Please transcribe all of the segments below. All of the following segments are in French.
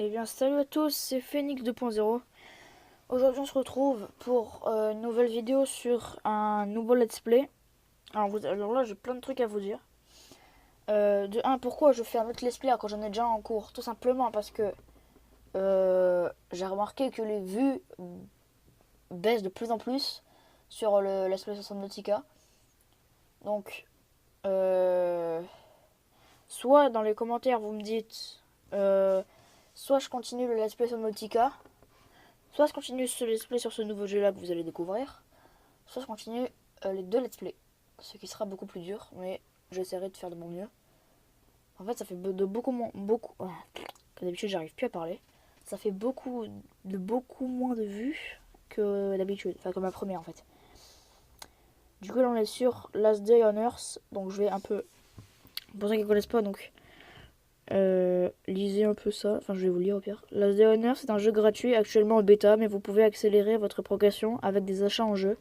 Eh bien salut à tous, c'est Phoenix 2.0. Aujourd'hui on se retrouve pour une nouvelle vidéo sur un nouveau let's play. Alors là j'ai plein de trucs à vous dire. De un, pourquoi je fais un autre let's play alors que j'en ai déjà en cours? Tout simplement parce que j'ai remarqué que les vues baissent de plus en plus sur le let's play Subnautica. Donc soit dans les commentaires vous me dites soit je continue le let's play Subnautica, soit je continue ce let's play sur ce nouveau jeu là que vous allez découvrir, soit je continue les deux let's play. Ce qui sera beaucoup plus dur, mais j'essaierai de faire de mon mieux. En fait, ça fait de beaucoup moins. Comme d'habitude, j'arrive plus à parler. Ça fait beaucoup moins de vues que d'habitude. Enfin, comme la première en fait. Du coup, là on est sur Last Day on Earth. Donc je vais un peu. Pour ceux qui ne connaissent pas, donc. Lisez un peu ça. Enfin, je vais vous lire au pire. Last Day on Earth, c'est un jeu gratuit actuellement en bêta, mais vous pouvez accélérer votre progression avec des achats en jeu.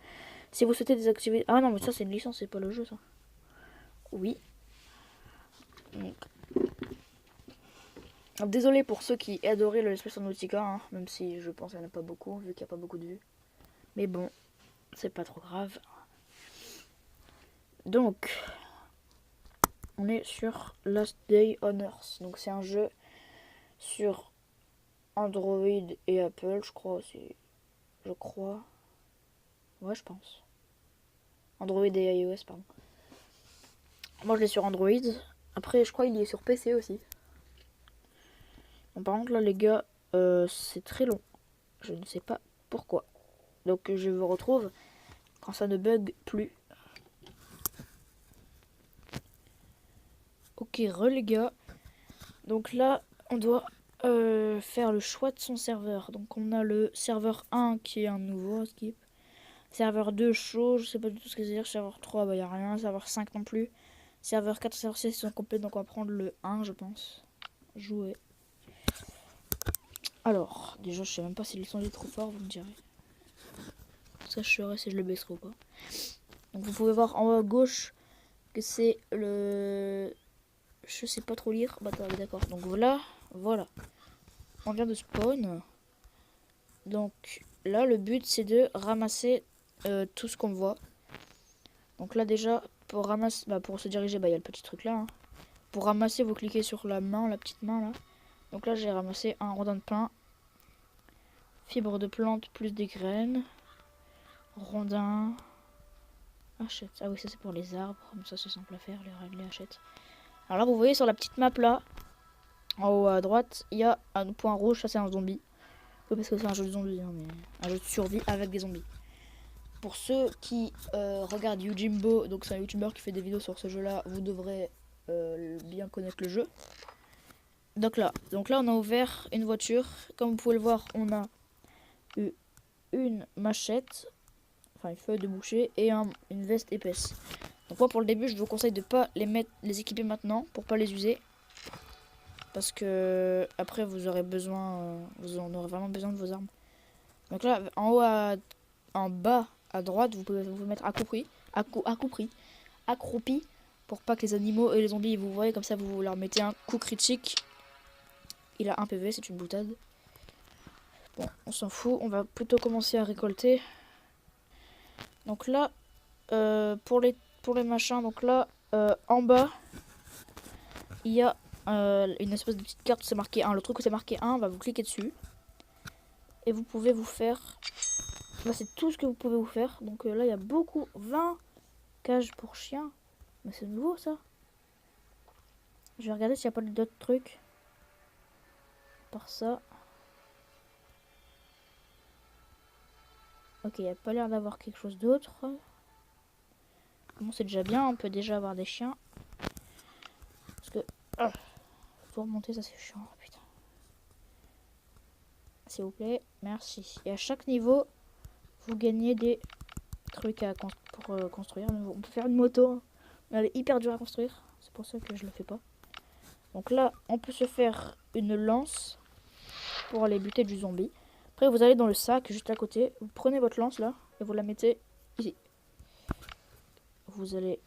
Si vous souhaitez désactiver. Ah non, mais ça c'est une licence, c'est pas le jeu ça. Oui. Donc, désolé pour ceux qui adoraient le Let's Play Subnautica, hein, même si je pense qu'il n'y en a pas beaucoup, vu qu'il n'y a pas beaucoup de vues. Mais bon, c'est pas trop grave. Donc, on est sur Last Day on Earth. Donc c'est un jeu sur Android et Apple, je crois aussi. Je crois. Ouais, je pense. Android et iOS, pardon. Moi, je l'ai sur Android. Après, je crois qu'il est sur PC aussi. Bon, par contre, là, les gars, c'est très long. Je ne sais pas pourquoi. Donc, je vous retrouve quand ça ne bug plus. Ok, les gars. Donc là, on doit faire le choix de son serveur. Donc, on a le serveur 1 qui est un nouveau skip. Serveur 2 chaud, je sais pas du tout ce que c'est dire. Serveur 3, bah y a rien. Serveur 5 non plus. Serveur 4 et serveur 6 sont complets, donc on va prendre le 1, je pense. Jouer. Alors, déjà, je sais même pas si le son est trop fort, vous me direz. Ça, je saurai si je le baisserai ou pas. Donc, vous pouvez voir en haut à gauche que c'est le. Je sais pas trop lire. Bah, d'accord. Donc, voilà. On vient de spawn. Donc, là, le but, c'est de ramasser tout ce qu'on voit. Donc, là, déjà, pour ramasser. Bah, pour se diriger, bah, il y a le petit truc là. Hein. Pour ramasser, vous cliquez sur la main, la petite main là. Donc, là, j'ai ramassé un rondin de pain. Fibre de plante plus des graines. Rondin. Hachette. Ah oui, ça c'est pour les arbres. Comme ça, c'est simple à faire, les hachettes. Alors là, vous voyez sur la petite map là, en haut à droite, il y a un point rouge. Ça, c'est un zombie. Oui, parce que c'est un jeu de zombies, hein, mais un jeu de survie avec des zombies. Pour ceux qui regardent Yojimbo, donc c'est un youtubeur qui fait des vidéos sur ce jeu là, vous devrez bien connaître le jeu. Donc là, on a ouvert une voiture. Comme vous pouvez le voir, on a eu une machette, enfin une feuille de boucher et une veste épaisse. Donc moi pour le début je vous conseille de pas les équiper maintenant pour pas les user. Parce que après vous aurez besoin, vous en aurez vraiment besoin de vos armes. Donc là en bas à droite vous pouvez vous mettre accroupi pour pas que les animaux et les zombies vous voient, comme ça vous leur mettez un coup critique. Il a 1 PV, c'est une boutade. Bon, on s'en fout, on va plutôt commencer à récolter. Donc là, pour les machins, donc là, en bas, il y a une espèce de petite carte où c'est marqué 1. Le truc où c'est marqué 1, vous cliquez dessus. Et vous pouvez vous faire... Là, c'est tout ce que vous pouvez vous faire. Donc là, il y a beaucoup... 20 cages pour chiens. Mais c'est nouveau, ça. Je vais regarder s'il n'y a pas d'autres trucs. Par ça. Ok, il n'y a pas l'air d'avoir quelque chose d'autre. Bon, c'est déjà bien. On peut déjà avoir des chiens. Parce que... faut remonter, ça c'est chiant. Putain. S'il vous plaît, merci. Et à chaque niveau, vous gagnez des trucs pour construire. On peut faire une moto, hein. Elle est hyper dure à construire, c'est pour ça que je le fais pas. Donc là, on peut se faire une lance pour aller buter du zombie. Après, vous allez dans le sac juste à côté, vous prenez votre lance là et vous la mettez ici. Vous allez...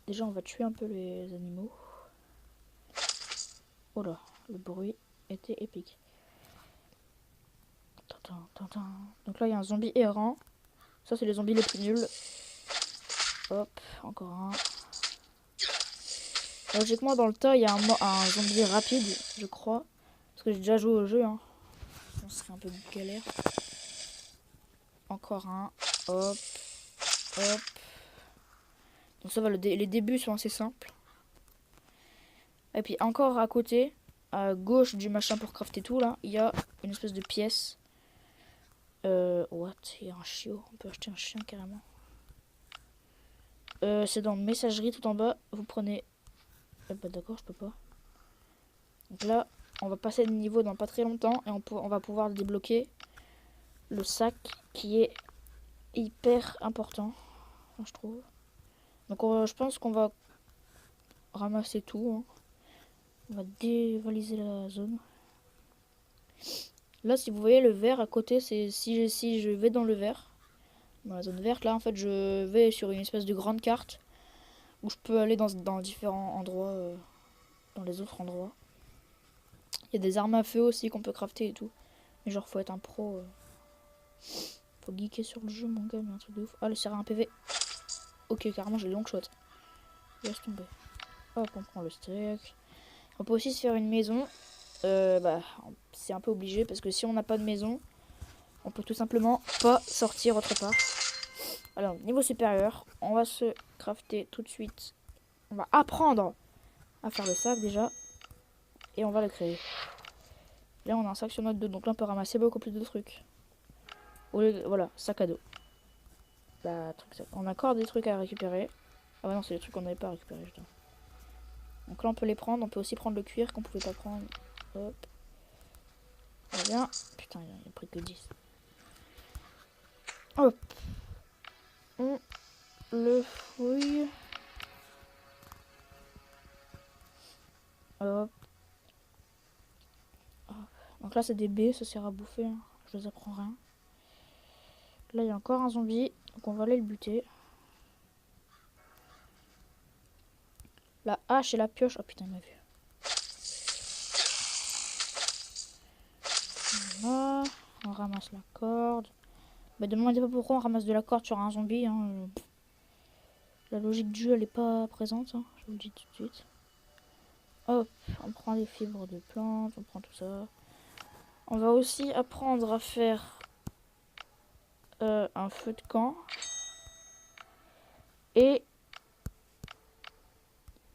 Déjà, on va tuer un peu les animaux. Oh là, le bruit était épique. Donc là, il y a un zombie errant. Ça, c'est les zombies les plus nuls. Hop, encore un. Logiquement, dans le tas, il y a un zombie rapide, je crois. Parce que j'ai déjà joué au jeu. Hein. On serait un peu galère. Encore un. Hop, hop. Donc ça va, les débuts sont assez simples. Et puis encore à côté, à gauche du machin pour crafter tout, là, il y a une espèce de pièce. What? Il y a un chiot. On peut acheter un chien carrément. C'est dans messagerie tout en bas. Vous prenez... bah d'accord, je peux pas. Donc là, on va passer de niveau dans pas très longtemps. Et on va pouvoir débloquer le sac qui est hyper important, je trouve. Donc je pense qu'on va ramasser tout. Hein. On va dévaliser la zone. Là, si vous voyez le vert à côté, c'est si je vais dans le vert, dans la zone verte, là en fait je vais sur une espèce de grande carte où je peux aller dans différents endroits, dans les autres endroits. Il y a des armes à feu aussi qu'on peut crafter et tout. Mais genre faut être un pro. Faut geeker sur le jeu mon gars, mais un truc de ouf. Ah le serre un PV. Ok carrément j'ai le long shot. Laisse tomber. Hop on prend le steak. On peut aussi se faire une maison. C'est un peu obligé parce que si on n'a pas de maison, on peut tout simplement pas sortir autre part. Alors, niveau supérieur, on va se crafter tout de suite. On va apprendre à faire le sac déjà. Et on va le créer. Là, on a un sac sur notre dos. Donc là, on peut ramasser beaucoup plus de trucs. Voilà, sac à dos. Bah, on a encore des trucs à récupérer. Ah ouais, non, c'est les trucs qu'on n'avait pas récupérés. Donc là, on peut les prendre. On peut aussi prendre le cuir qu'on pouvait pas prendre. Hop. Très bien. Putain, il a pris que 10. Hop. On le fouille. Hop. Hop. Donc là, c'est des baies. Ça sert à bouffer. Hein. Je les apprends rien. Là, il y a encore un zombie. Donc on va aller le buter. La hache et la pioche. Oh putain, il m'a vu. Voilà. On ramasse la corde. Bah, demandez pas pourquoi on ramasse de la corde sur un zombie. Hein. La logique du jeu, elle est pas présente. Hein. Je vous le dis tout de suite. Hop, on prend les fibres de plantes. On prend tout ça. On va aussi apprendre à faire un feu de camp. Et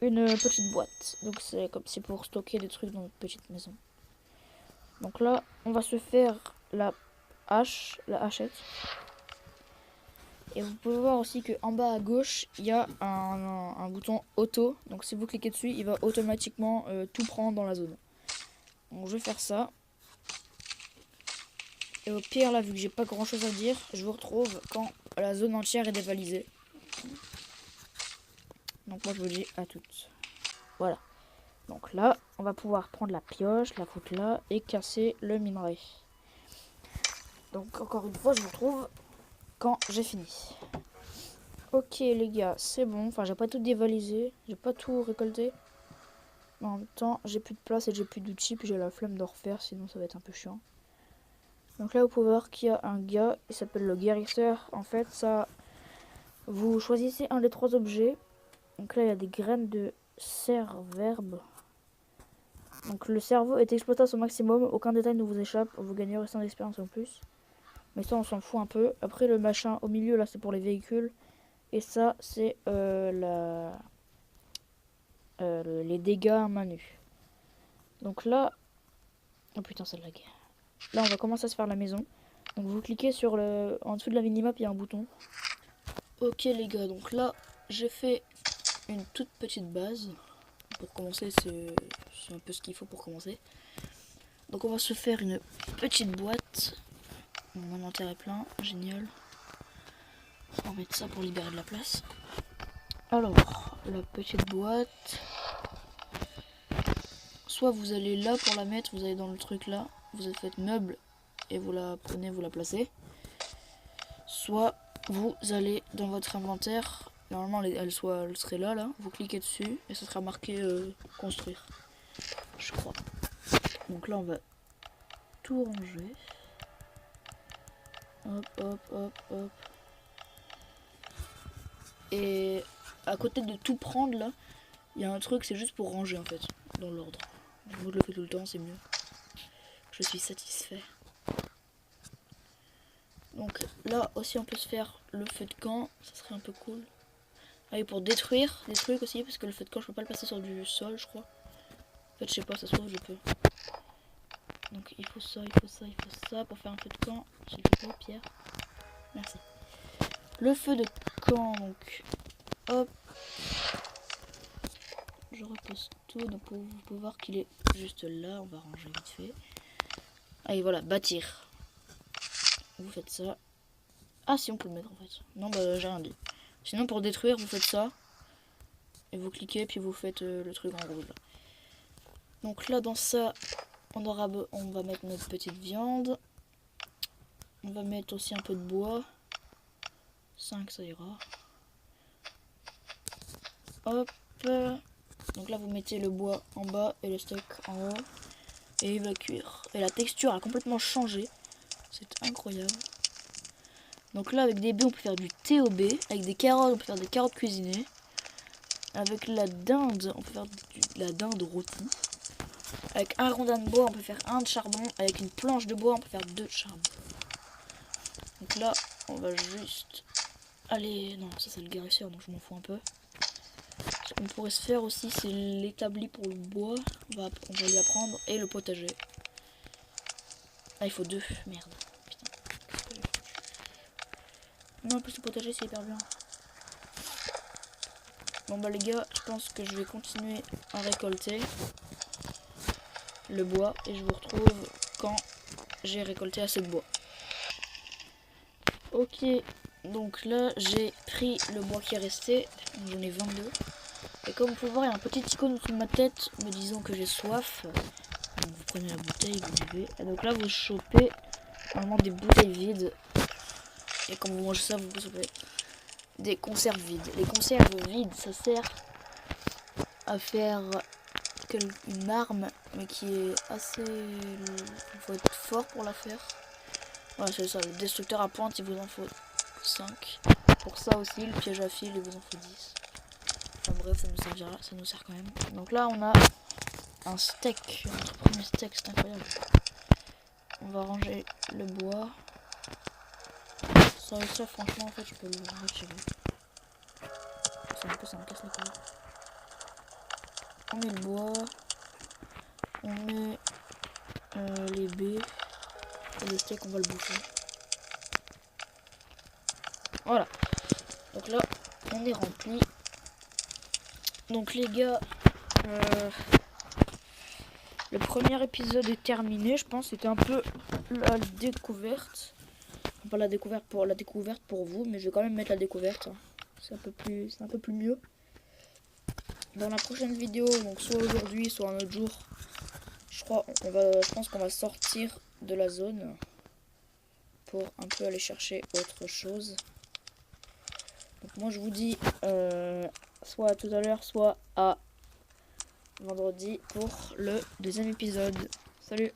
une petite boîte. Donc c'est pour stocker des trucs dans notre petite maison. Donc là, on va se faire la hache, la hachette. Et vous pouvez voir aussi qu'en bas à gauche, il y a un bouton auto. Donc si vous cliquez dessus, il va automatiquement tout prendre dans la zone. Donc je vais faire ça. Et au pire, là, vu que j'ai pas grand chose à dire, je vous retrouve quand la zone entière est dévalisée. Donc moi je vous dis à toutes. Voilà. Donc là, on va pouvoir prendre la pioche, la foutre là et casser le minerai. Donc encore une fois, je vous retrouve quand j'ai fini. Ok les gars, c'est bon. Enfin, j'ai pas tout dévalisé, j'ai pas tout récolté. Mais en même temps, j'ai plus de place et j'ai plus d'outils, puis j'ai la flemme de refaire, sinon ça va être un peu chiant. Donc là, vous pouvez voir qu'il y a un gars, il s'appelle le guérisseur. En fait, ça, vous choisissez un des 3 objets. Donc là, il y a des graines de cerverbe. Donc le cerveau est exploité à son maximum, aucun détail ne vous échappe, vous gagnerez 100 d'expérience en plus. Mais ça on s'en fout un peu. Après le machin au milieu là c'est pour les véhicules. Et ça c'est les dégâts à main nue. Donc là... Oh putain c'est de la guerre. Là on va commencer à se faire la maison. Donc vous cliquez sur le... En dessous de la minimap il y a un bouton. Ok les gars, donc là j'ai fait une toute petite base. Pour commencer, c'est un peu ce qu'il faut pour commencer. Donc on va se faire une petite boîte. Mon inventaire est plein, génial. On va mettre ça pour libérer de la place. Alors, la petite boîte. Soit vous allez là pour la mettre, vous allez dans le truc là, vous faites meuble et vous la prenez, vous la placez. Soit vous allez dans votre inventaire. Normalement elle serait là, vous cliquez dessus et ça sera marqué construire, je crois. Donc là on va tout ranger. Hop, hop, hop, hop. Et à côté de tout prendre là, il y a un truc, c'est juste pour ranger en fait, dans l'ordre. Moi je le fais tout le temps, c'est mieux. Je suis satisfait. Donc là aussi on peut se faire le feu de camp, ça serait un peu cool. Ah, et pour détruire des trucs aussi, parce que le feu de camp je peux pas le passer sur du sol je crois. En fait je sais pas, ça se trouve je peux. Donc il faut ça, il faut ça, il faut ça pour faire un feu de camp. S'il te plaît Pierre. Merci. Le feu de camp donc. Hop. Je repose tout, donc vous pouvez voir qu'il est juste là, on va ranger vite fait. Allez voilà, bâtir. Vous faites ça. Ah si on peut le mettre en fait. Non bah j'ai rien dit. Sinon pour détruire vous faites ça. Et vous cliquez puis vous faites le truc en rouge là. Donc là dans ça on va mettre notre petite viande. On va mettre aussi un peu de bois. 5 ça ira. Hop. Donc là vous mettez le bois en bas et le steak en haut. Et il va cuire. Et la texture a complètement changé. C'est incroyable. Donc là avec des baies on peut faire du thé au baies. Avec des carottes on peut faire des carottes cuisinées. Avec la dinde on peut faire de la dinde rôtie. Avec un rondin de bois on peut faire un de charbon. Avec une planche de bois on peut faire 2 de charbon. Donc là on va juste... Allez, non ça c'est le guérisseur donc je m'en fous un peu. Ce qu'on pourrait se faire aussi c'est l'établi pour le bois. On va lui apprendre. Et le potager. Ah il faut 2, merde. Putain. Non en plus le potager c'est hyper bien. Bon bah les gars, je pense que je vais continuer à récolter le bois et je vous retrouve quand j'ai récolté assez de bois. Ok, donc là j'ai pris le bois qui est resté, j'en ai 22. Et comme vous pouvez voir, il y a un petit icône au-dessus de ma tête me disant que j'ai soif. Donc vous prenez la bouteille, vous buvez. Et donc là vous chopez normalement des bouteilles vides. Et quand vous mangez ça, vous recevez des conserves vides. Les conserves vides, ça sert à faire une arme, mais qui est assez... Il faut être fort pour la faire. Voilà, c'est ça. Le destructeur à pointe, il vous en faut 5. Pour ça aussi, le piège à fil, il vous en faut 10. Enfin bref, ça nous servira, ça nous sert quand même. Donc là, on a un steak. Notre premier steak, c'est incroyable. On va ranger le bois. Ça, franchement, en fait, je peux le ranger chez vous. C'est un peu, ça me casse les couilles. On met le bois. On met les baies. Et le steak, on va le bouffer. Voilà. Donc là, on est rempli. Donc les gars, le premier épisode est terminé. Je pense c'était un peu la découverte. Pas la découverte pour vous, mais je vais quand même mettre la découverte. C'est un peu plus mieux. Dans la prochaine vidéo, donc soit aujourd'hui, soit un autre jour, je pense qu'on va sortir de la zone pour un peu aller chercher autre chose. Donc moi je vous dis soit à tout à l'heure, soit à vendredi pour le deuxième épisode. Salut!